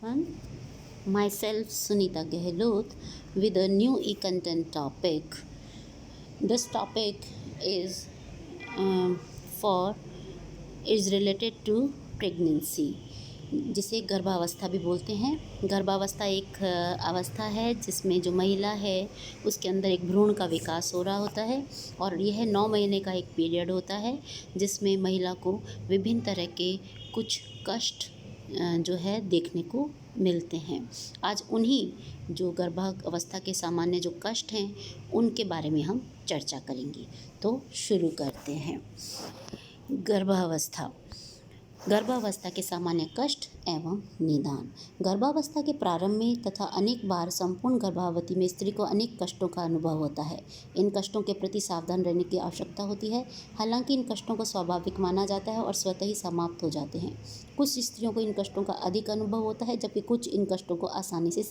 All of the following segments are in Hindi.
everyone. Myself Sunita Gehlot with a new e-content topic. This topic is um, for is related to pregnancy, जिसे गर्भावस्था भी बोलते हैं। गर्भावस्था एक अवस्था है जिसमें जो महिला है उसके अंदर एक भ्रूण का विकास हो रहा होता है और यह 9 महीने का एक पीरियड होता है जिसमें महिला को विभिन्न तरह के कुछ कष्ट जो है देखने को मिलते हैं। आज उन्हीं जो गर्भावस्था के सामान्य जो कष्ट हैं उनके बारे में हम चर्चा करेंगे। तो शुरू करते हैं। गर्भावस्था के सामान्य कष्ट एवं निदान। गर्भावस्था के प्रारंभ में तथा अनेक बार संपूर्ण गर्भावधि में स्त्री को अनेक कष्टों का अनुभव होता है। इन कष्टों के प्रति सावधान रहने की आवश्यकता होती है। हालांकि इन कष्टों को स्वाभाविक माना जाता है और स्वतः ही समाप्त हो जाते हैं। कुछ स्त्रियों को इन कष्टों का अधिक अनुभव होता है जबकि कुछ इन कष्टों को आसानी से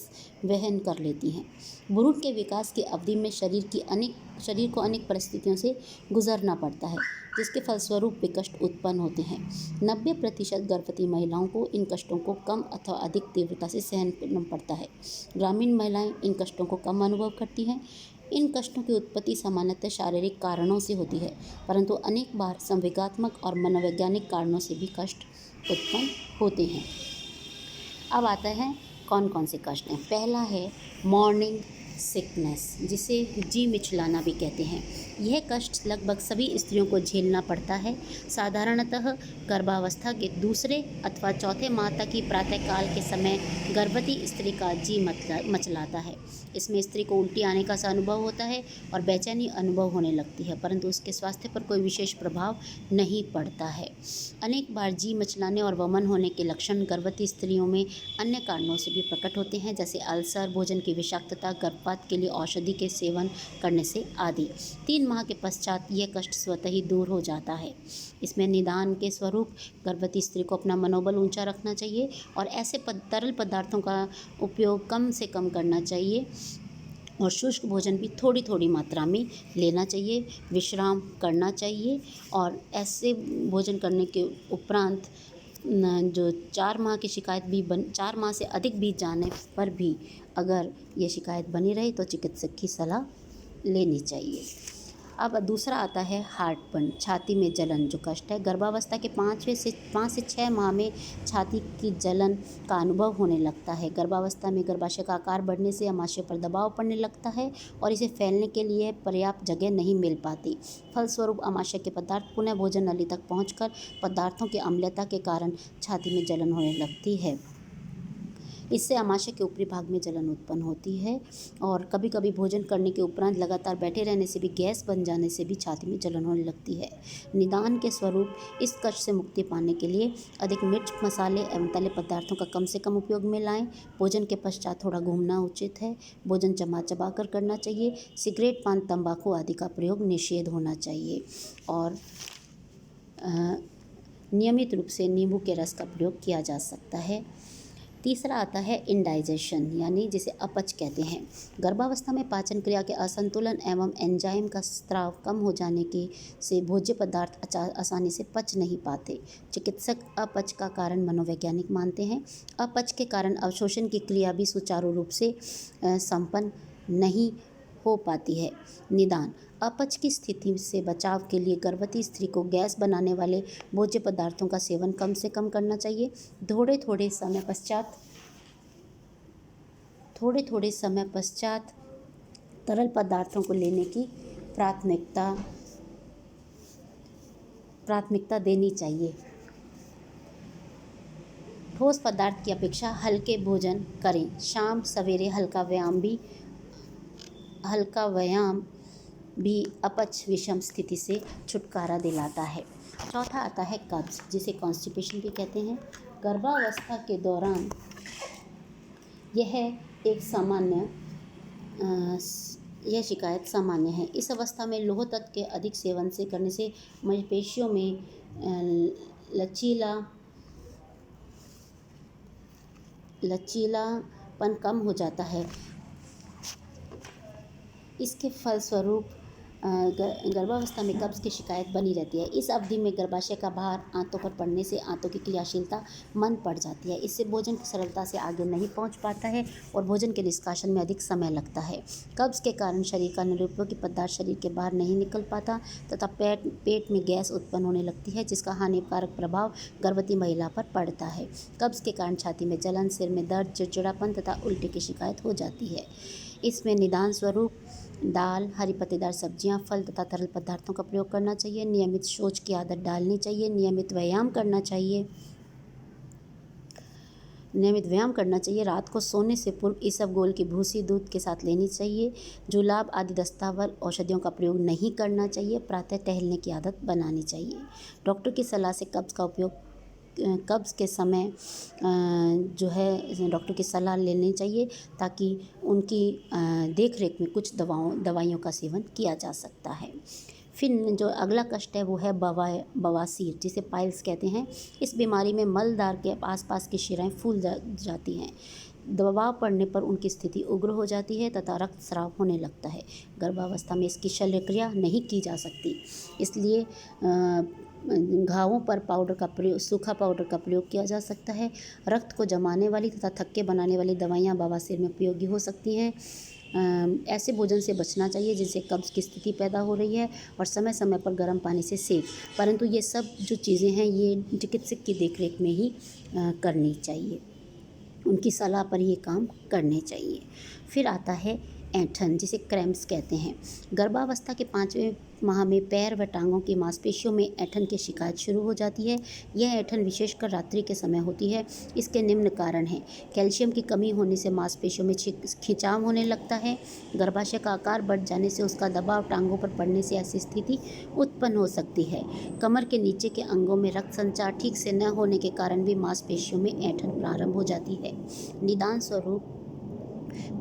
वहन कर लेती हैं। भ्रूण के विकास की अवधि में शरीर को अनेक परिस्थितियों से गुजरना पड़ता है जिसके फलस्वरूप वे कष्ट उत्पन्न होते हैं। 90% गर्भवती महिलाओं को इन कष्टों को कम अथवा अधिक तीव्रता से सहन करना पड़ता है। ग्रामीण महिलाएं इन कष्टों को कम अनुभव करती हैं। इन कष्टों की उत्पत्ति सामान्यतः शारीरिक कारणों से होती है, परंतु अनेक बार संवेगात्मक और मनोवैज्ञानिक कारणों से भी कष्ट उत्पन्न होते हैं। अब आता है कौन कौन से कष्ट हैं। पहला है मॉर्निंग सिकनेस, जिसे जी मिचलाना भी कहते हैं। यह कष्ट लगभग सभी स्त्रियों को झेलना पड़ता है। साधारणतः गर्भावस्था के दूसरे अथवा चौथे माह तक ही प्रातःकाल के समय गर्भवती स्त्री का जी मचलाता है। इसमें स्त्री को उल्टी आने का सा अनुभव होता है और बेचैनी अनुभव होने लगती है, परंतु उसके स्वास्थ्य पर कोई विशेष प्रभाव नहीं पड़ता है। अनेक बार जी मचलाने और वमन होने के लक्षण गर्भवती स्त्रियों में अन्य कारणों से भी प्रकट होते हैं, जैसे अल्सर, भोजन की विषाक्तता, गर्भपात के लिए औषधि के सेवन करने से आदि। 3 माह के पश्चात यह कष्ट स्वतः ही दूर हो जाता है। इसमें निदान के स्वरूप गर्भवती स्त्री को अपना मनोबल ऊंचा रखना चाहिए और ऐसे तरल पदार्थों का उपयोग कम से कम करना चाहिए और शुष्क भोजन भी थोड़ी थोड़ी मात्रा में लेना चाहिए। विश्राम करना चाहिए और ऐसे भोजन करने के उपरांत जो 4 माह की शिकायत भी 4 माह से अधिक बीत जाने पर भी अगर ये शिकायत बनी रहे तो चिकित्सक की सलाह लेनी चाहिए। अब दूसरा आता है हार्टबर्न, छाती में जलन जो कष्ट है। गर्भावस्था के 5 से 6 माह में छाती की जलन का अनुभव होने लगता है। गर्भावस्था में गर्भाशय का आकार बढ़ने से आमाशय पर दबाव पड़ने लगता है और इसे फैलने के लिए पर्याप्त जगह नहीं मिल पाती। फलस्वरूप आमाशय के पदार्थ पुनः भोजन नली तक पहुंचकर पदार्थों की अम्लता के कारण छाती में जलन होने लगती है। इससे आमाशय के ऊपरी भाग में जलन उत्पन्न होती है और कभी कभी भोजन करने के उपरांत लगातार बैठे रहने से भी गैस बन जाने से भी छाती में जलन होने लगती है। निदान के स्वरूप इस कष्ट से मुक्ति पाने के लिए अधिक मिर्च, मसाले एवं तले पदार्थों का कम से कम उपयोग में लाएं। भोजन के पश्चात थोड़ा घूमना उचित है। भोजन चबा कर करना चाहिए। सिगरेट, पान, तंबाकू आदि का प्रयोग निषेध होना चाहिए और नियमित रूप से नींबू के रस का प्रयोग किया जा सकता है। तीसरा आता है इंडाइजेशन, यानी जिसे अपच कहते हैं। गर्भावस्था में पाचन क्रिया के असंतुलन एवं एंजाइम का स्राव कम हो जाने के से भोज्य पदार्थ आसानी से पच नहीं पाते। चिकित्सक अपच का कारण मनोवैज्ञानिक मानते हैं। अपच के कारण अवशोषण की क्रिया भी सुचारू रूप से संपन्न नहीं हो पाती है। निदान: अपच की स्थिति से बचाव के लिए गर्भवती स्त्री को गैस बनाने वाले भोज्य पदार्थों का सेवन कम से कम करना चाहिए। थोड़े थोड़े समय पश्चात तरल पदार्थों को लेने की प्राथमिकता देनी चाहिए। ठोस पदार्थ की अपेक्षा हल्के भोजन करें। शाम सवेरे हल्का व्यायाम भी अपच विषम स्थिति से छुटकारा दिलाता है। चौथा आता है कब्ज, जिसे कॉन्स्टिपेशन भी कहते हैं। गर्भावस्था के दौरान यह शिकायत सामान्य है। इस अवस्था में लौह तत्व के अधिक सेवन से करने से मांसपेशियों में लचीलापन कम हो जाता है। इसके फलस्वरूप गर्भावस्था में कब्ज़ की शिकायत बनी रहती है। इस अवधि में गर्भाशय का भार आंतों पर पड़ने से आंतों की क्रियाशीलता मंद पड़ जाती है। इससे भोजन की सरलता से आगे नहीं पहुंच पाता है और भोजन के निष्कासन में अधिक समय लगता है। कब्ज़ के कारण शरीर का अनुपयोगी पदार्थ शरीर के बाहर नहीं निकल पाता तथा पेट में गैस उत्पन्न होने लगती है, जिसका हानिकारक प्रभाव गर्भवती महिला पर पड़ता है। कब्ज़ के कारण छाती में जलन, सिर में दर्द, चिड़चिड़ापन तथा उल्टी की शिकायत हो जाती है। इसमें निदान स्वरूप दाल, हरी पत्तेदार सब्जियां, फल तथा तरल पदार्थों का प्रयोग करना चाहिए। नियमित शौच की आदत डालनी चाहिए। नियमित व्यायाम करना चाहिए। रात को सोने से पूर्व इसबगोल की भूसी दूध के साथ लेनी चाहिए। जुलाब आदि दस्तावेज औषधियों का प्रयोग नहीं करना चाहिए। प्रातः टहलने की आदत बनानी चाहिए। डॉक्टर की सलाह से कब्ज़ के समय डॉक्टर की सलाह लेनी चाहिए, ताकि उनकी देख रेख में कुछ दवाइयों का सेवन किया जा सकता है। फिर जो अगला कष्ट है वो है बवासीर, जिसे पाइल्स कहते हैं। इस बीमारी में मलद्वार के आसपास की शिराएं फूल जाती हैं। दबाव पड़ने पर उनकी स्थिति उग्र हो जाती है तथा रक्तस्राव होने लगता है। गर्भावस्था में इसकी शल्यक्रिया नहीं की जा सकती, इसलिए घावों पर सूखा पाउडर का प्रयोग किया जा सकता है। रक्त को जमाने वाली तथा थक्के बनाने वाली दवाइयाँ बवासीर में उपयोगी हो सकती हैं। ऐसे भोजन से बचना चाहिए जिनसे कब्ज़ की स्थिति पैदा हो रही है, और समय समय पर गर्म पानी से सेक। परंतु ये सब जो चीज़ें हैं ये चिकित्सक की देखरेख में ही करनी चाहिए। उनकी सलाह पर ये काम करने चाहिए। फिर आता है ऐंठन, जिसे क्रैम्प्स कहते हैं। गर्भावस्था के 5वें माह में पैर व टांगों की मांसपेशियों में ऐंठन की शिकायत शुरू हो जाती है। यह ऐंठन विशेषकर रात्रि के समय होती है। इसके निम्न कारण हैं। कैल्शियम की कमी होने से मांसपेशियों में खिंचाव होने लगता है। गर्भाशय का आकार बढ़ जाने से उसका दबाव टांगों पर पड़ने से ऐसी स्थिति उत्पन्न हो सकती है। कमर के नीचे के अंगों में रक्त संचार ठीक से न होने के कारण भी मांसपेशियों में ऐंठन प्रारंभ हो जाती है। निदान स्वरूप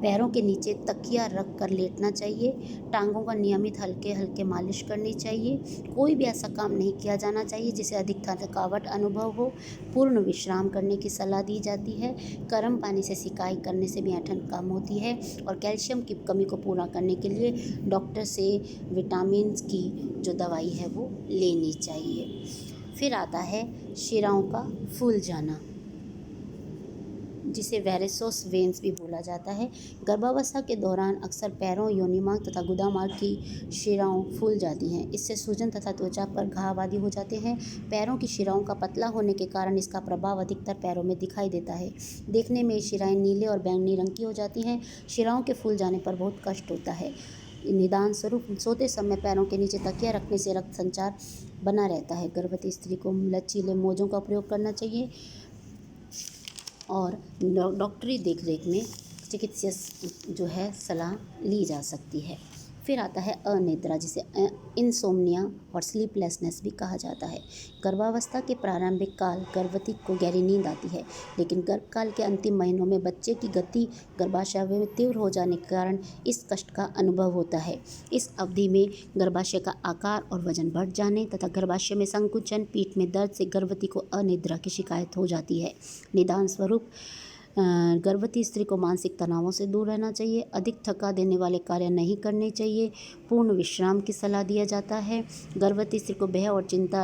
पैरों के नीचे तकिया रख कर लेटना चाहिए। टांगों का नियमित हल्के हल्के मालिश करनी चाहिए। कोई भी ऐसा काम नहीं किया जाना चाहिए जिसे अधिक थकावट अनुभव हो। पूर्ण विश्राम करने की सलाह दी जाती है। गर्म पानी से सिकाई करने से भी ऐंठन कम होती है। और कैल्शियम की कमी को पूरा करने के लिए डॉक्टर से विटामिन की जो दवाई है वो लेनी चाहिए। फिर आता है शिराओं का फूल जाना, जिसे वेरिसोस वेन्स भी बोला जाता है। गर्भावस्था के दौरान अक्सर पैरों, योनि मार्ग तथा गुदा मार्ग की शिराओं फूल जाती हैं। इससे सूजन तथा त्वचा पर घाव आदि हो जाते हैं। पैरों की शिराओं का पतला होने के कारण इसका प्रभाव अधिकतर पैरों में दिखाई देता है। देखने में ये शिराएँ नीले और बैंगनी रंग की हो जाती हैं। शिराओं के फूल जाने पर बहुत कष्ट होता है। निदान स्वरूप सोते समय पैरों के नीचे तकिया रखने से रक्त संचार बना रहता है। गर्भवती स्त्री को लचीले मोजों का प्रयोग करना चाहिए और डॉक्टरी देखरेख में चिकित्सक जो है सलाह ली जा सकती है। फिर आता है अनिद्रा, जिसे इंसोम्निया और स्लीपलेसनेस भी कहा जाता है। गर्भावस्था के प्रारंभिक काल गर्भवती को गहरी नींद आती है, लेकिन गर्भकाल के अंतिम महीनों में बच्चे की गति गर्भाशय में तीव्र हो जाने के कारण इस कष्ट का अनुभव होता है। इस अवधि में गर्भाशय का आकार और वजन बढ़ जाने तथा गर्भाशय में संकुचन, पीठ में दर्द से गर्भवती को अनिद्रा की शिकायत हो जाती है। निदान स्वरूप गर्भवती स्त्री को मानसिक तनावों से दूर रहना चाहिए। अधिक थका देने वाले कार्य नहीं करने चाहिए। पूर्ण विश्राम की सलाह दिया जाता है। गर्भवती स्त्री को भय और चिंता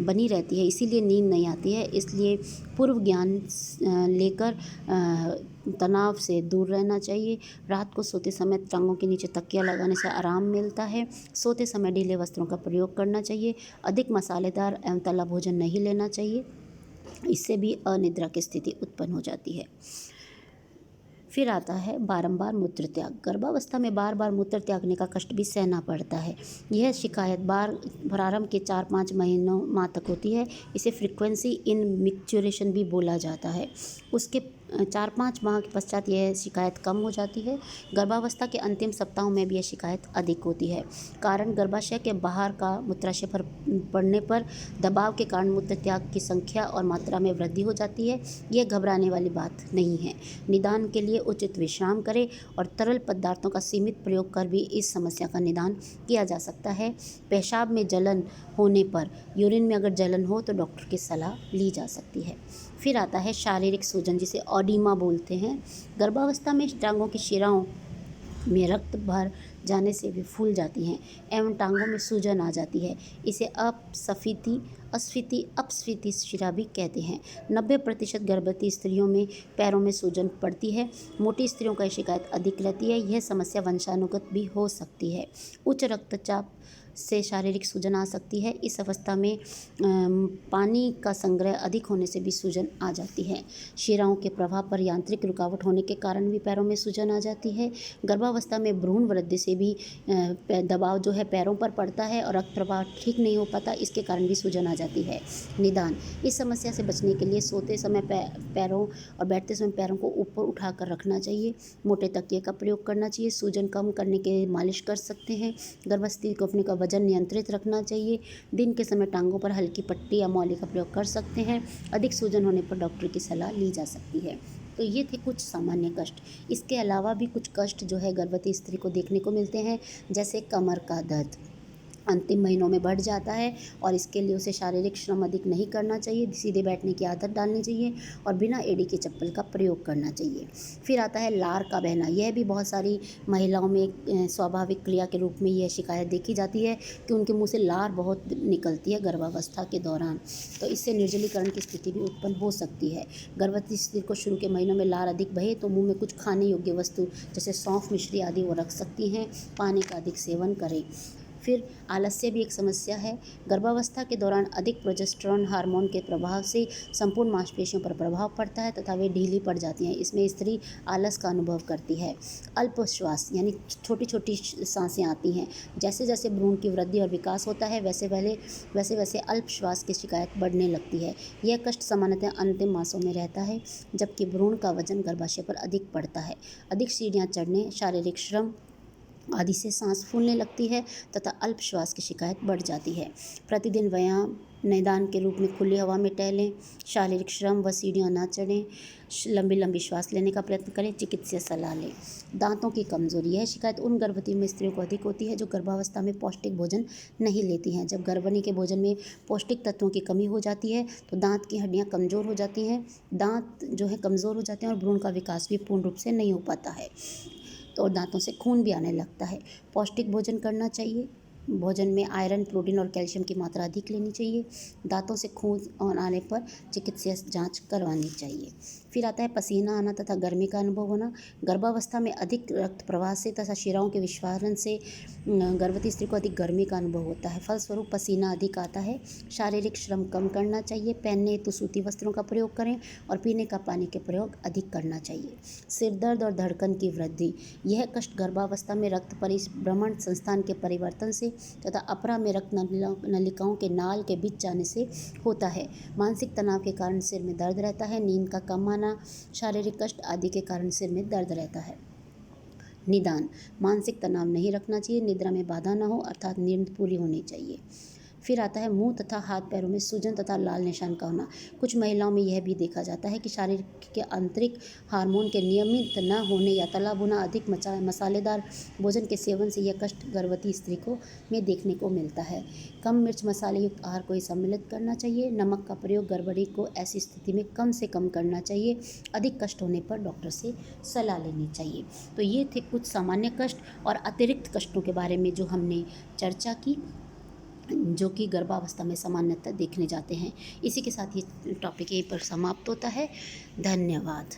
बनी रहती है, इसीलिए नींद नहीं आती है। इसलिए पूर्व ज्ञान लेकर तनाव से दूर रहना चाहिए। रात को सोते समय टांगों के नीचे तकिया लगाने से आराम मिलता है। सोते समय ढीले वस्त्रों का प्रयोग करना चाहिए। अधिक मसालेदार एवं तला भोजन नहीं लेना चाहिए, इससे भी अनिद्रा की स्थिति उत्पन्न हो जाती है। फिर आता है बारंबार मूत्र त्याग। गर्भावस्था में बार बार मूत्र त्यागने का कष्ट भी सहना पड़ता है। यह शिकायत प्रारंभ के 4-5 माह तक होती है। इसे फ्रीक्वेंसी इन मिक्चुरेशन भी बोला जाता है। उसके 4-5 माह के पश्चात यह शिकायत कम हो जाती है। गर्भावस्था के अंतिम सप्ताहों में भी यह शिकायत अधिक होती है। कारण गर्भाशय के बाहर का मूत्राशय पर पड़ने पर दबाव के कारण मूत्र त्याग की संख्या और मात्रा में वृद्धि हो जाती है। यह घबराने वाली बात नहीं है। निदान के लिए उचित विश्राम करें और तरल पदार्थों का सीमित प्रयोग कर भी इस समस्या का निदान किया जा सकता है। पेशाब में जलन होने पर, यूरिन में अगर जलन हो तो डॉक्टर की सलाह ली जा सकती है। फिर आता है शारीरिक सूजन, जिसे ऑडिमा बोलते हैं। गर्भावस्था में टांगों की शिराओं में रक्त भर जाने से भी फूल जाती हैं एवं टांगों में सूजन आ जाती है। इसे अपस्फीति शिरा भी कहते हैं। 90% गर्भवती स्त्रियों में पैरों में सूजन पड़ती है। मोटी स्त्रियों का शिकायत अधिक रहती है। यह समस्या वंशानुगत भी हो सकती है। उच्च रक्तचाप से शारीरिक सूजन आ सकती है। इस अवस्था में पानी का संग्रह अधिक होने से भी सूजन आ जाती है। शिराओं के प्रभाव पर यांत्रिक रुकावट होने के कारण भी पैरों में सूजन आ जाती है। गर्भावस्था में भ्रूण वृद्धि से भी दबाव जो है पैरों पर पड़ता है और रक्त प्रवाह ठीक नहीं हो पाता, इसके कारण भी सूजन आ जाती है। निदान: इस समस्या से बचने के लिए सोते समय पैरों और बैठते समय पैरों को ऊपर उठाकर रखना चाहिए। मोटे तकिए का प्रयोग करना चाहिए। सूजन कम करने के लिए मालिश कर सकते हैं। गर्भवती को अपने का वजन नियंत्रित रखना चाहिए। दिन के समय टांगों पर हल्की पट्टी या मौली का प्रयोग कर सकते हैं। अधिक सूजन होने पर डॉक्टर की सलाह ली जा सकती है। तो ये थे कुछ सामान्य कष्ट। इसके अलावा भी कुछ कष्ट जो है गर्भवती स्त्री को देखने को मिलते हैं, जैसे कमर का दर्द अंतिम महीनों में बढ़ जाता है और इसके लिए उसे शारीरिक श्रम अधिक नहीं करना चाहिए। सीधे बैठने की आदत डालनी चाहिए और बिना एड़ी के चप्पल का प्रयोग करना चाहिए। फिर आता है लार का बहना। यह भी बहुत सारी महिलाओं में एक स्वाभाविक क्रिया के रूप में यह शिकायत देखी जाती है कि उनके मुंह से लार बहुत निकलती है गर्भावस्था के दौरान। तो इससे निर्जलीकरण की स्थिति भी उत्पन्न हो सकती है। गर्भवती स्त्री को शुरू के महीनों में लार अधिक बहे तो मुँह में कुछ खाने योग्य वस्तु जैसे सौंफ, मिश्री आदि वो रख सकती हैं। पानी का अधिक सेवन करें। फिर आलस्य भी एक समस्या है। गर्भावस्था के दौरान अधिक प्रोजेस्टेरॉन हार्मोन के प्रभाव से संपूर्ण मांसपेशियों पर प्रभाव पड़ता है तथा वे ढीली पड़ जाती हैं। इसमें स्त्री आलस का अनुभव करती है। अल्प श्वास यानी छोटी छोटी सांसें आती हैं। जैसे जैसे भ्रूण की वृद्धि और विकास होता है वैसे वैसे अल्प श्वास की शिकायत बढ़ने लगती है। यह कष्ट सामान्यतः अंतिम मासों में रहता है, जबकि भ्रूण का वजन गर्भाशय पर अधिक पड़ता है। अधिक सीढ़ियाँ चढ़ने, शारीरिक श्रम आदि से सांस फूलने लगती है तथा अल्प श्वास की शिकायत बढ़ जाती है। प्रतिदिन व्यायाम निदान के रूप में खुली हवा में टहलें, शारीरिक श्रम व सीढ़ियाँ न चढ़ें, लंबी लंबी श्वास लेने का प्रयत्न करें, चिकित्सीय सलाह लें। दांतों की कमजोरी: यह शिकायत उन गर्भवती में स्त्रियों को अधिक होती है जो गर्भावस्था में पौष्टिक भोजन नहीं लेती हैं। जब गर्भिणी के भोजन में पौष्टिक तत्वों की कमी हो जाती है तो दांत की हड्डियाँ कमज़ोर हो जाती हैं। दांत जो है कमज़ोर हो जाते हैं और भ्रूण का विकास भी पूर्ण रूप से नहीं हो पाता है। तो और दांतों से खून भी आने लगता है। पौष्टिक भोजन करना चाहिए। भोजन में आयरन, प्रोटीन और कैल्शियम की मात्रा अधिक लेनी चाहिए। दांतों से खून आने पर चिकित्सीय जांच करवानी चाहिए। फिर आता है पसीना आना तथा गर्मी का अनुभव होना। गर्भावस्था में अधिक रक्त प्रवाह से तथा शिराओं के विस्फारण से गर्भवती स्त्री को अधिक गर्मी का अनुभव होता है। फलस्वरूप पसीना अधिक आता है। शारीरिक श्रम कम करना चाहिए। पहनने हेतु सूती वस्त्रों का प्रयोग करें और पीने का पानी के प्रयोग अधिक करना चाहिए। सिर दर्द और धड़कन की वृद्धि: यह कष्ट गर्भावस्था में रक्त परिभ्रमण संस्थान के परिवर्तन से तथा अपरा में रक्त नलिकाओं के नाल के बीच जाने से होता है। मानसिक तनाव के कारण सिर में दर्द रहता है। नींद का कम आना, शारीरिक कष्ट आदि के कारण सिर में दर्द रहता है। निदान: मानसिक तनाव नहीं रखना चाहिए। निद्रा में बाधा न हो अर्थात नींद पूरी होनी चाहिए। फिर आता है मुंह तथा हाथ पैरों में सूजन तथा लाल निशान का होना। कुछ महिलाओं में यह भी देखा जाता है कि शरीर के आंतरिक हार्मोन के नियमित न होने या तला भुना अधिक मसालेदार भोजन के सेवन से यह कष्ट गर्भवती स्त्री को में देखने को मिलता है। कम मिर्च मसाले युक्त आहार को सम्मिलित करना चाहिए। नमक का प्रयोग गर्भवती को ऐसी स्थिति में कम से कम करना चाहिए। अधिक कष्ट होने पर डॉक्टर से सलाह लेनी चाहिए। तो ये थे कुछ सामान्य कष्ट और अतिरिक्त कष्टों के बारे में जो हमने चर्चा की, जो कि गर्भावस्था में सामान्यतः देखने जाते हैं। इसी के साथ ये टॉपिक यहीं पर समाप्त होता है। धन्यवाद।